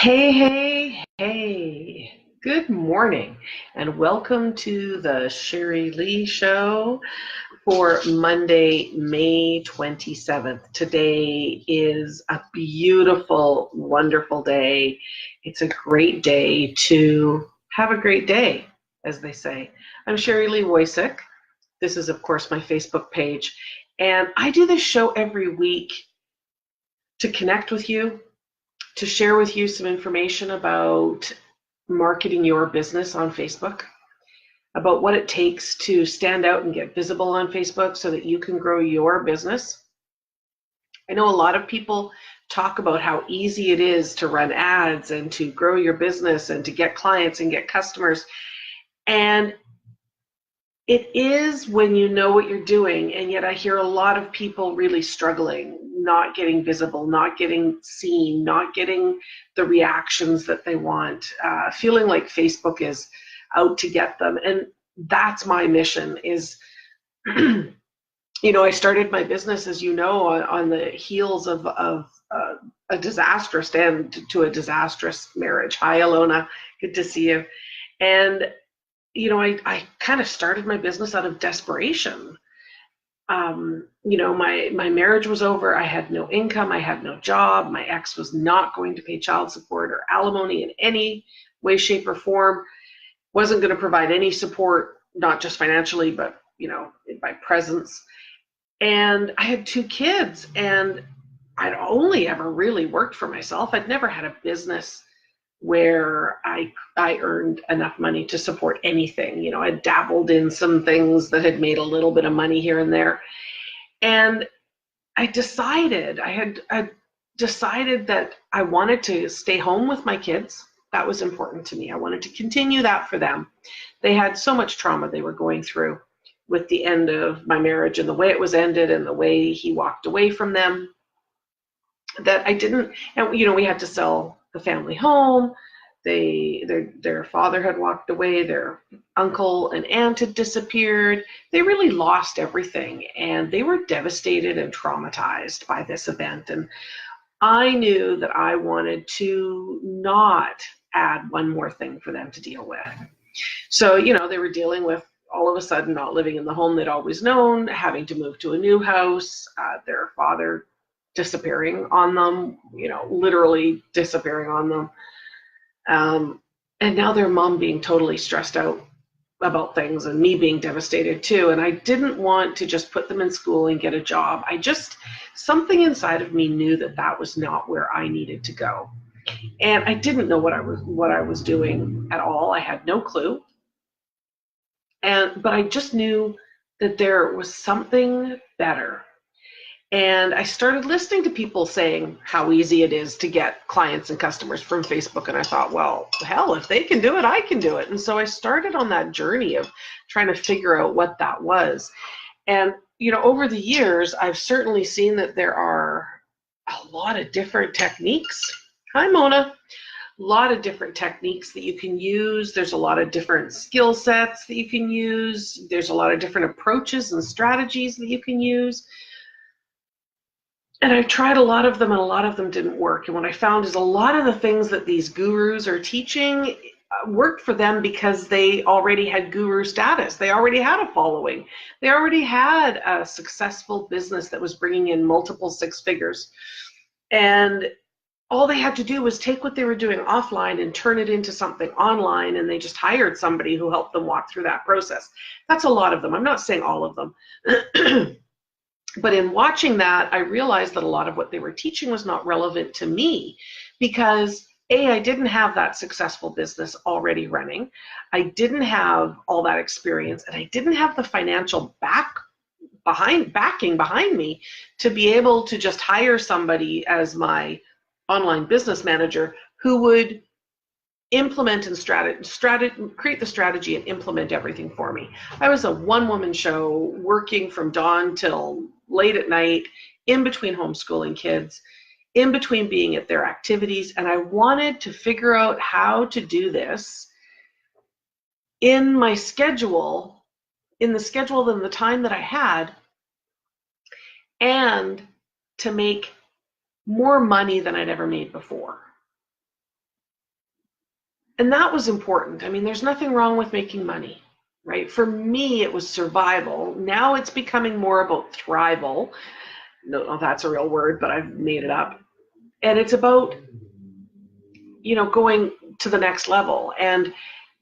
Hey, hey, hey. Good morning and welcome to the Sherri Lee Show for Monday, May 27th. Today is a beautiful, wonderful day. It's a great day to have a great day, as they say. I'm Sherri Lee Woycik. This is, of course, my Facebook page. And I do this show every week to connect with you, to share with you some information about marketing your business on Facebook, about what it takes to stand out and get visible on Facebook so that you can grow your business. I know a lot of people talk about how easy it is to run ads and to grow your business and to get clients and get customers. And it is when you know what you're doing, and yet I hear a lot of people really struggling, not getting visible, not getting seen, not getting the reactions that they want, feeling like Facebook is out to get them. And that's my mission is, I started my business, as you know, on the heels of a disastrous end to a disastrous marriage. Hi, Alona. Good to see you. And I kind of started my business out of desperation. My marriage was over. I had no income. I had no job. My ex was not going to pay child support or alimony in any way, shape, or form. Wasn't going to provide any support, not just financially, but, by presence. And I had two kids, and I'd only ever really worked for myself. I'd never had a business where I earned enough money to support anything. I dabbled in some things that had made a little bit of money here and there. And I had decided that I wanted to stay home with my kids. That was important to me. I wanted to continue that for them. They had so much trauma they were going through with the end of my marriage and the way it was ended and the way he walked away from them, that I didn't, and we had to sell the family home. Their father had walked away, their uncle and aunt had disappeared. They really lost everything, and they were devastated and traumatized by this event. And I knew that I wanted to not add one more thing for them to deal with. So, they were dealing with all of a sudden not living in the home they'd always known, having to move to a new house, their father disappearing on them, literally disappearing on them. And now their mom being totally stressed out about things and me being devastated too. And I didn't want to just put them in school and get a job. Something inside of me knew that that was not where I needed to go. And I didn't know what I was doing at all. I had no clue. But I just knew that there was something better. And I started listening to people saying how easy it is to get clients and customers from Facebook. And I thought, well, hell, if they can do it, I can do it. And so I started on that journey of trying to figure out what that was. And, over the years, I've certainly seen that there are a lot of different techniques. Hi, Mona. A lot of different techniques that you can use. There's a lot of different skill sets that you can use. There's a lot of different approaches and strategies that you can use. And I've tried a lot of them, and a lot of them didn't work. And what I found is a lot of the things that these gurus are teaching worked for them because they already had guru status. They already had a following. They already had a successful business that was bringing in multiple six figures. And all they had to do was take what they were doing offline and turn it into something online, and they just hired somebody who helped them walk through that process. That's a lot of them. I'm not saying all of them. But in watching that, I realized that a lot of what they were teaching was not relevant to me because I didn't have that successful business already running. I didn't have all that experience, and I didn't have the financial backing behind me to be able to just hire somebody as my online business manager who would implement and create the strategy and implement everything for me. I was a one-woman show working from dawn till late at night, in between homeschooling kids, in between being at their activities, and I wanted to figure out how to do this in my schedule, in the time that I had, and to make more money than I'd ever made before. And that was important. I mean, there's nothing wrong with making money, right? For me, it was survival. Now it's becoming more about thrival. No, that's a real word, but I've made it up. And it's about, going to the next level. And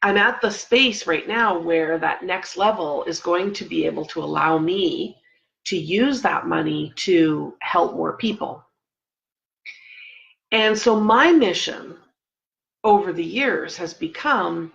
I'm at the space right now where that next level is going to be able to allow me to use that money to help more people. And so my mission over the years has become,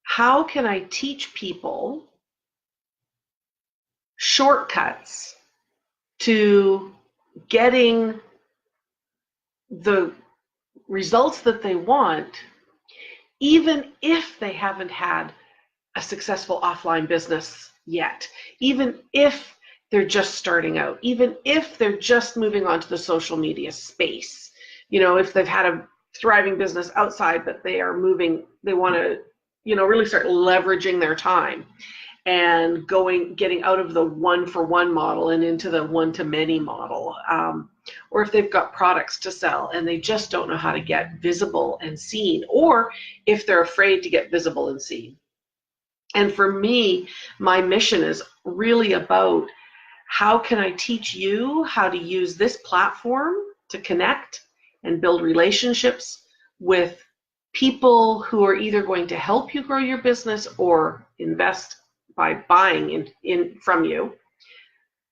how can I teach people shortcuts to getting the results that they want, even if they haven't had a successful offline business yet, even if they're just starting out, even if they're just moving on to the social media space, if they've had a thriving business outside, but they are moving, they want to, really start leveraging their time and getting out of the one-for-one model and into the one-to-many model. Or if they've got products to sell and they just don't know how to get visible and seen, or if they're afraid to get visible and seen. And for me, my mission is really about, how can I teach you how to use this platform to connect and build relationships with people who are either going to help you grow your business or invest by buying in from you,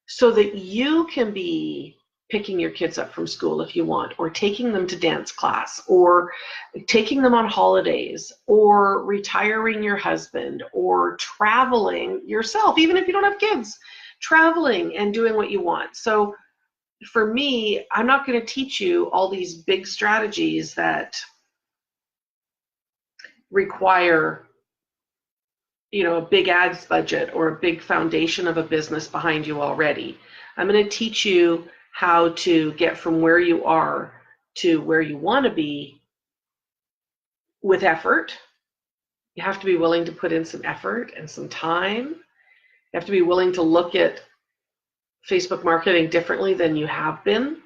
so that you can be picking your kids up from school if you want, or taking them to dance class, or taking them on holidays, or retiring your husband, or traveling yourself, even if you don't have kids, traveling and doing what you want. So for me, I'm not going to teach you all these big strategies that require a big ads budget or a big foundation of a business behind you already. I'm going to teach you how to get from where you are to where you want to be with effort. You have to be willing to put in some effort and some time. You have to be willing to look at Facebook marketing differently than you have been.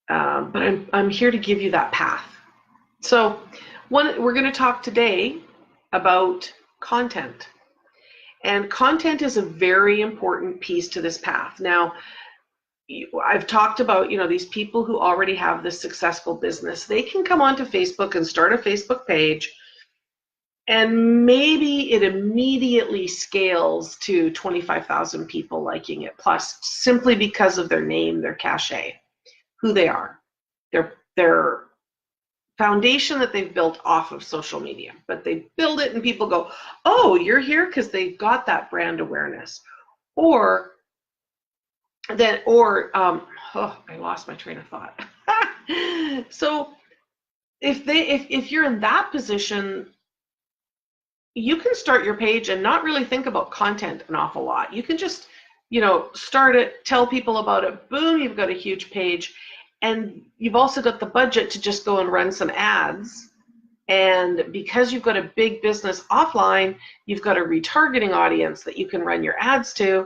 But I'm here to give you that path. So we're going to talk today about content. And content is a very important piece to this path. Now, I've talked about, these people who already have this successful business. They can come onto Facebook and start a Facebook page, and maybe it immediately scales to 25,000 people liking it, plus, simply because of their name, their cachet, who they are, their foundation that they've built off of social media. But they build it and people go, oh, you're here, because they've got that brand awareness. I lost my train of thought. So if you're in that position, you can start your page and not really think about content an awful lot. You can just, start it, tell people about it, boom, you've got a huge page. And you've also got the budget to just go and run some ads. And because you've got a big business offline, you've got a retargeting audience that you can run your ads to.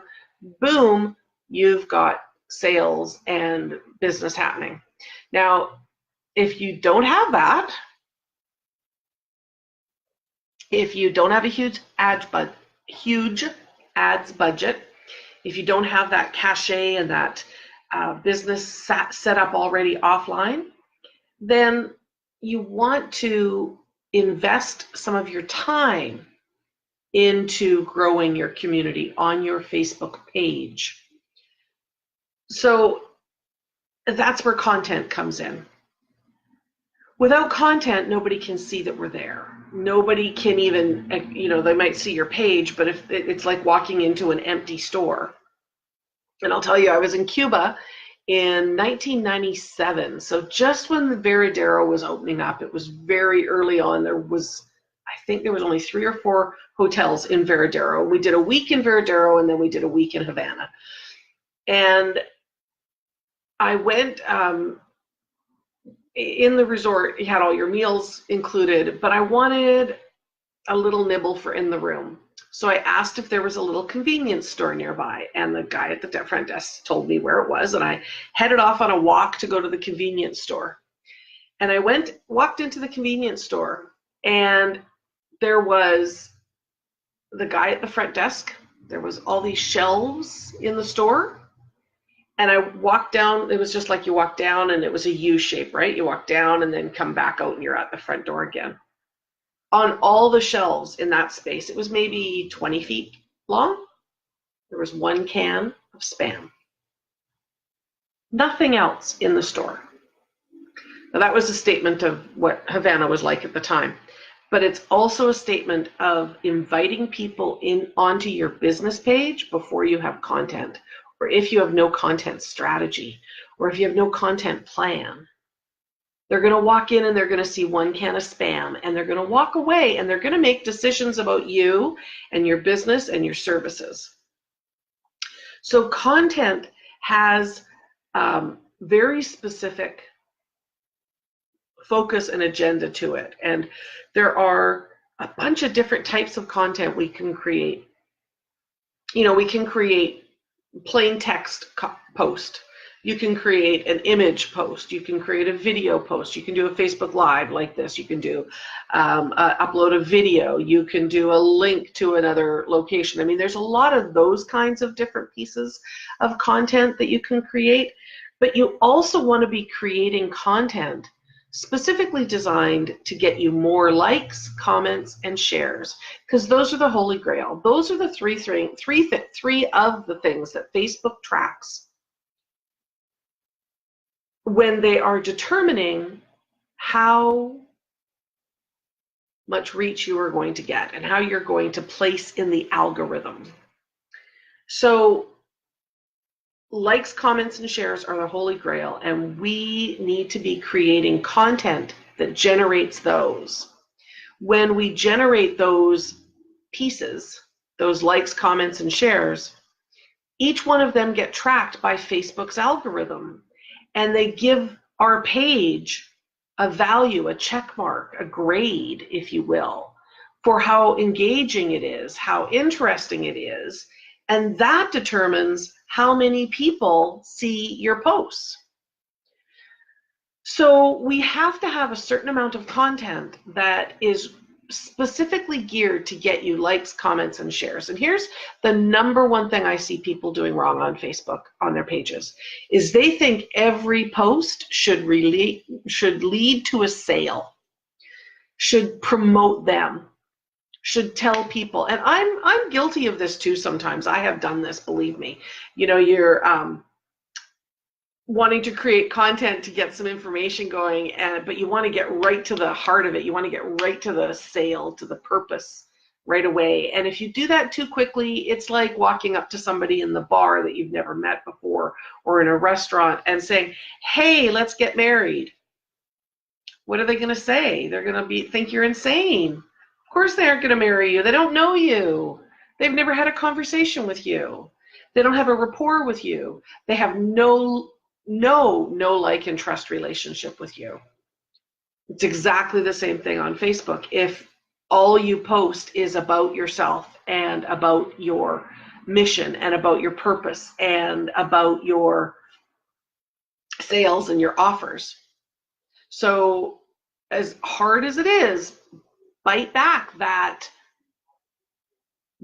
Boom, you've got sales and business happening. Now, if you don't have that, if you don't have a huge ads budget, if you don't have that cachet and that business set up already offline, then you want to invest some of your time into growing your community on your Facebook page. So that's where content comes in. Without content, nobody can see that we're there. Nobody can even, they might see your page, but if it's like walking into an empty store. And I'll tell you, I was in Cuba in 1997. So just when the Veradero was opening up, it was very early on. I think there was only 3 or 4 hotels in Veradero. We did a week in Veradero, and then we did a week in Havana. And I went, in the resort, you had all your meals included, but I wanted a little nibble for in the room. So I asked if there was a little convenience store nearby, and the guy at the front desk told me where it was, and I headed off on a walk to go to the convenience store. And I walked into the convenience store, and there was the guy at the front desk. There was all these shelves in the store. And I walked down, it was just like you walk down and it was a U shape, right? You walk down and then come back out and you're at the front door again. On all the shelves in that space, it was maybe 20 feet long. There was one can of Spam. Nothing else in the store. Now that was a statement of what Havana was like at the time. But it's also a statement of inviting people in onto your business page before you have content, or if you have no content strategy, or if you have no content plan. They're going to walk in and they're going to see one can of Spam, and they're going to walk away and they're going to make decisions about you and your business and your services. So content has very specific focus and agenda to it. And there are a bunch of different types of content we can create. You know, we can create plain text post. You can create an image post. You can create a video post. You can do a Facebook Live like this. You can do upload a video. You can do a link to another location. I mean, there's a lot of those kinds of different pieces of content that you can create, but you also want to be creating content specifically designed to get you more likes, comments, and shares, because those are the holy grail. Those are the three of the things that Facebook tracks when they are determining how much reach you are going to get and how you're going to place in the algorithm. So likes, comments, and shares are the holy grail, and we need to be creating content that generates those. When we generate those pieces, those likes, comments, and shares, each one of them get tracked by Facebook's algorithm, and they give our page a value, a check mark, a grade, if you will, for how engaging it is, how interesting it is, and that determines how many people see your posts. So we have to have a certain amount of content that is specifically geared to get you likes, comments, and shares. And here's the number one thing I see people doing wrong on Facebook on their pages is they think every post should lead to a sale, should promote them, should tell people. And I'm guilty of this too sometimes. I have done this, believe me. You know, you're wanting to create content to get some information going, but you want to get right to the heart of it. You want to get right to the sale, to the purpose right away. And if you do that too quickly, it's like walking up to somebody in the bar that you've never met before or in a restaurant and saying, hey, let's get married. What are they going to say? They're going to think you're insane. Of course they aren't going to marry you. They don't know you. They've never had a conversation with you. They don't have a rapport with you. They have no like and trust relationship with you. It's exactly the same thing on Facebook. If all you post is about yourself and about your mission and about your purpose and about your sales and your offers. So as hard as it is, bite back that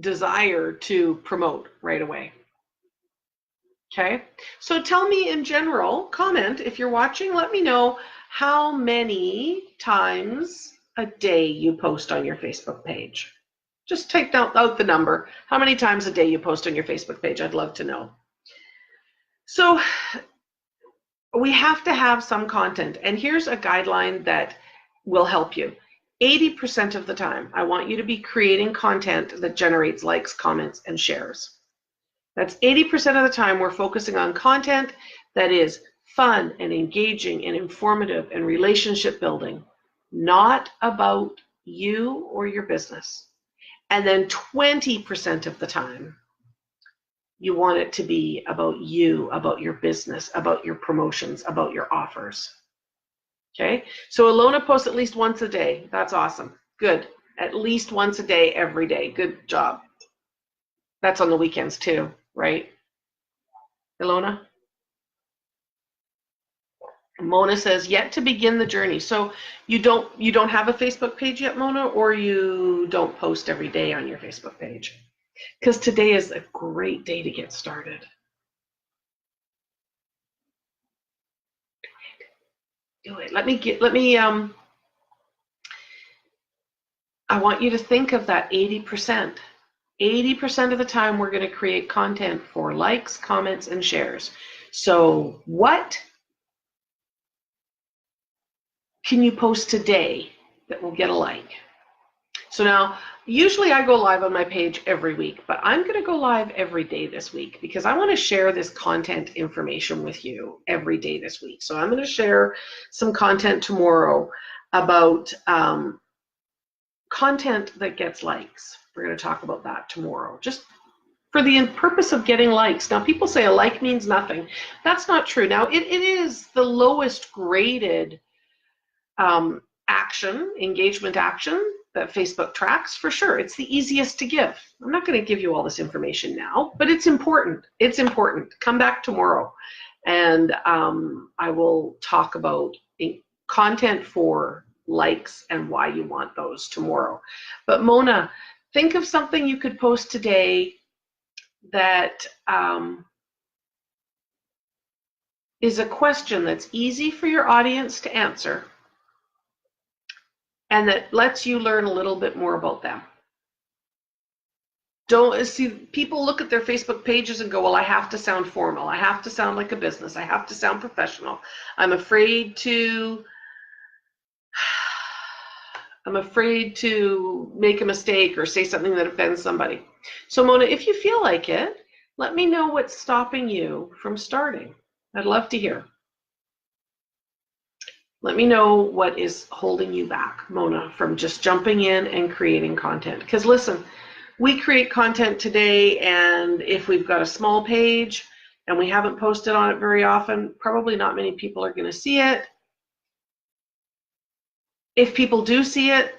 desire to promote right away. Okay, so tell me in general, comment if you're watching, let me know how many times a day you post on your Facebook page. Just type out the number. How many times a day you post on your Facebook page? I'd love to know. So we have to have some content, and here's a guideline that will help you. 80% of the time, I want you to be creating content that generates likes, comments, and shares. That's 80% of the time we're focusing on content that is fun and engaging and informative and relationship building, not about you or your business. And then 20% of the time, you want it to be about you, about your business, about your promotions, about your offers. Okay, so Alona posts at least once a day. That's awesome. Good. At least once a day, every day. Good job. That's on the weekends too, right? Ilona? Mona says, yet to begin the journey. So you don't have a Facebook page yet, Mona, or you don't post every day on your Facebook page? Because today is a great day to get started. Do it. I want you to think of that 80%. 80% of the time we're going to create content for likes, comments, and shares. So what can you post today that will get a like? So now, usually I go live on my page every week, but I'm going to go live every day this week because I want to share this content information with you every day this week. So I'm going to share some content tomorrow about content that gets likes. We're going to talk about that tomorrow, just for the purpose of getting likes. Now, people say a like means nothing. That's not true. Now, it is the lowest graded engagement action that Facebook tracks, for sure. It's the easiest to give. I'm not going to give you all this information now, but it's important. It's important. Come back tomorrow, and I will talk about content for likes and why you want those tomorrow. But Mona, think of something you could post today that is a question that's easy for your audience to answer and that lets you learn a little bit more about them. Don't see people look at their Facebook pages and go, well, I have to sound formal. I have to sound like a business. I have to sound professional. I'm afraid to make a mistake or say something that offends somebody. So Mona, if you feel like it, let me know what's stopping you from starting. I'd love to hear. Let me know what is holding you back, Mona, from just jumping in and creating content. Because listen, we create content today, and if we've got a small page and we haven't posted on it very often, probably not many people are going to see it. If people do see it,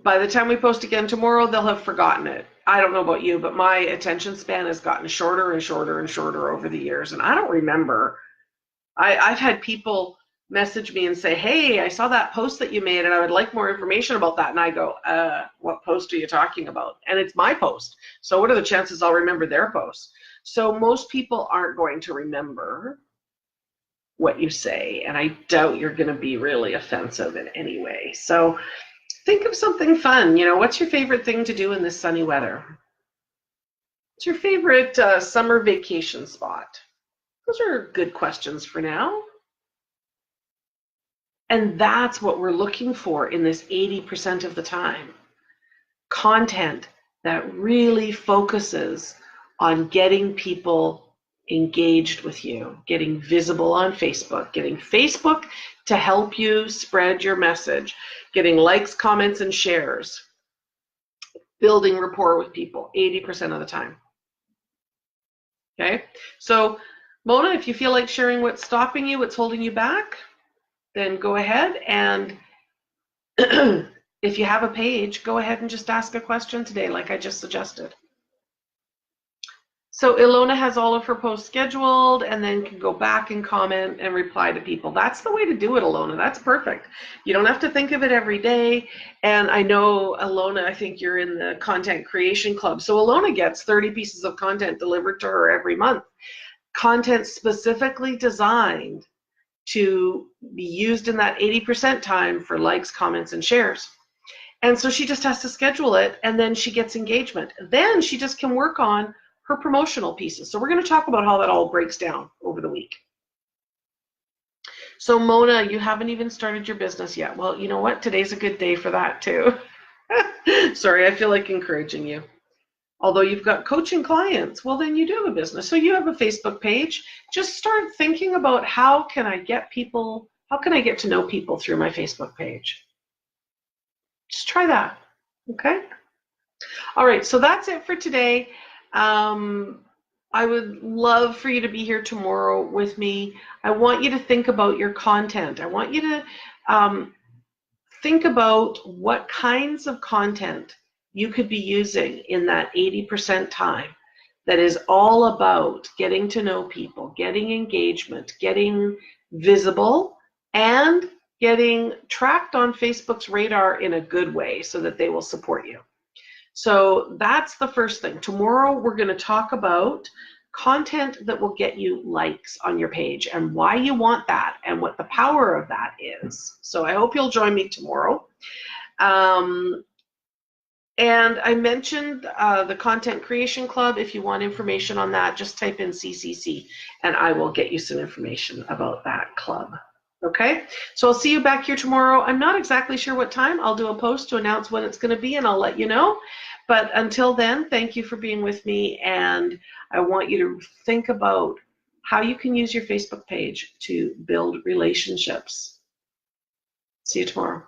by the time we post again tomorrow, they'll have forgotten it. I don't know about you, but my attention span has gotten shorter and shorter and shorter over the years, and I don't remember. I've had people message me and say, hey, I saw that post that you made and I would like more information about that. And I go, what post are you talking about? And it's my post. So what are the chances I'll remember their post? So most people aren't going to remember what you say, and I doubt you're going to be really offensive in any way. So think of something fun. You know, what's your favorite thing to do in this sunny weather? What's your favorite summer vacation spot? Those are good questions for now. And that's what we're looking for in this 80% of the time. Content that really focuses on getting people engaged with you, getting visible on Facebook, getting Facebook to help you spread your message, getting likes, comments, and shares, building rapport with people 80% of the time. Okay, so Mona, if you feel like sharing what's stopping you, what's holding you back, then go ahead, and if you have a page, go ahead and just ask a question today like I just suggested. So Ilona has all of her posts scheduled and then can go back and comment and reply to people. That's the way to do it, Ilona. That's perfect. You don't have to think of it every day. And I know, Ilona, I think you're in the Content Creation Club. So Ilona gets 30 pieces of content delivered to her every month. Content specifically designed to be used in that 80% time for likes, comments, and shares. And so she just has to schedule it, and then she gets engagement. Then she just can work on her promotional pieces. So we're going to talk about how that all breaks down over the week. So Mona, you haven't even started your business yet. Well, you know what? Today's a good day for that too. Sorry, I feel like encouraging you. Although you've got coaching clients, well, then you do have a business. So you have a Facebook page. Just start thinking about how can I get to know people through my Facebook page. Just try that, okay? All right, so that's it for today. I would love for you to be here tomorrow with me. I want you to think about your content. I want you to think about what kinds of content you could be using in that 80% time that is all about getting to know people, getting engagement, getting visible, and getting tracked on Facebook's radar in a good way so that they will support you. So that's the first thing. Tomorrow we're going to talk about content that will get you likes on your page and why you want that and what the power of that is. So I hope you'll join me tomorrow. And I mentioned the Content Creation Club. If you want information on that, just type in CCC and I will get you some information about that club. Okay, so I'll see you back here tomorrow. I'm not exactly sure what time. I'll do a post to announce when it's going to be and I'll let you know. But until then, thank you for being with me, and I want you to think about how you can use your Facebook page to build relationships. See you tomorrow.